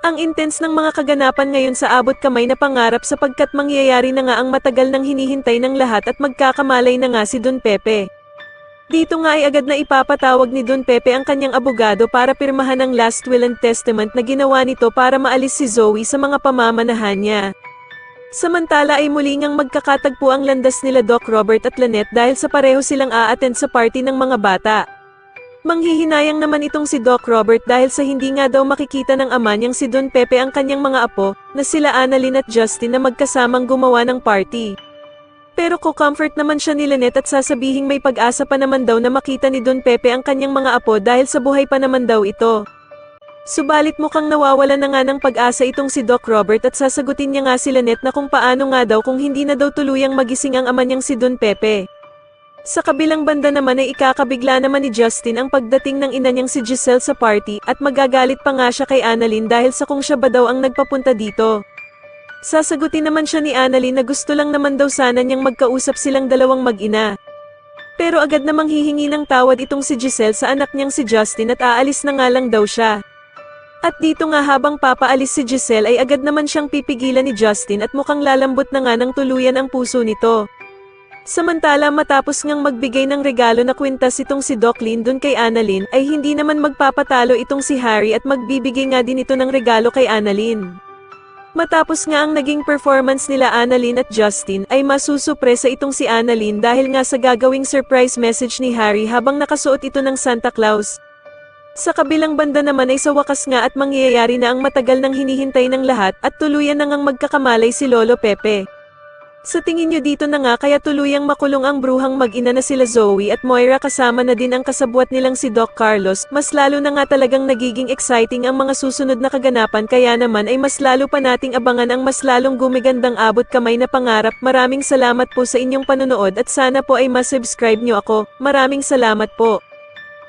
Ang intense ng mga kaganapan ngayon sa abot kamay na pangarap sapagkat mangyayari na nga ang matagal nang hinihintay ng lahat at magkakamalay na nga si Don Pepe. Dito nga ay agad na ipapatawag ni Don Pepe ang kanyang abogado para pirmahan ang last will and testament na ginawa nito para maalis si Zoe sa mga pamamanahan niya. Samantala ay muli ngang magkakatagpo ang landas nila Doc Robert at Lynette dahil sa pareho silang a-attend sa party ng mga bata. Manghihinayang naman itong si Doc Robert dahil sa hindi nga daw makikita ng ama niyang si Don Pepe ang kanyang mga apo, na sila Annalyn at Justin na magkasamang gumawa ng party. Pero ko-comfort naman siya ni Lynette at sasabihing may pag-asa pa naman daw na makita ni Don Pepe ang kanyang mga apo dahil sa buhay pa naman daw ito. Subalit mukhang nawawala na nga ng pag-asa itong si Doc Robert at sasagutin niya nga si Lynette na kung paano nga daw kung hindi na daw tuluyang magising ang ama niyang si Don Pepe. Sa kabilang banda naman ay ikakabigla naman ni Justin ang pagdating ng ina niyang si Giselle sa party at magagalit pa nga siya kay Annalyn dahil sa kung siya ba daw ang nagpapunta dito. Sasagutin naman siya ni Annalyn na gusto lang naman daw sana niyang magkausap silang dalawang mag-ina. Pero agad namang hihingi ng tawad itong si Giselle sa anak niyang si Justin at aalis na nga lang daw siya. At dito nga habang papaalis si Giselle ay agad naman siyang pipigilan ni Justin at mukhang lalambot na nga ng tuluyan ang puso nito. Samantala matapos ngang magbigay ng regalo na kwintas itong si Doc Lyndon kay Annalyn ay hindi naman magpapatalo itong si Harry at magbibigay nga din ito ng regalo kay Annalyn. Matapos nga ang naging performance nila Annalyn at Justin ay masusupresa itong si Annalyn dahil nga sa gagawing surprise message ni Harry habang nakasuot ito ng Santa Claus. Sa kabilang banda naman ay sa wakas nga at mangyayari na ang matagal nang hinihintay ng lahat at tuluyan na ngang magkakamalay si Lolo Pepe. Sa tingin nyo dito na nga kaya tuluyang makulong ang bruhang mag-ina na sila Zoe at Moira kasama na din ang kasabwat nilang si Doc Carlos, mas lalo na nga talagang nagiging exciting ang mga susunod na kaganapan kaya naman ay mas lalo pa nating abangan ang mas lalong gumigandang abot kamay na pangarap. Maraming salamat po sa inyong panonood at sana po ay ma-subscribe nyo ako. Maraming salamat po.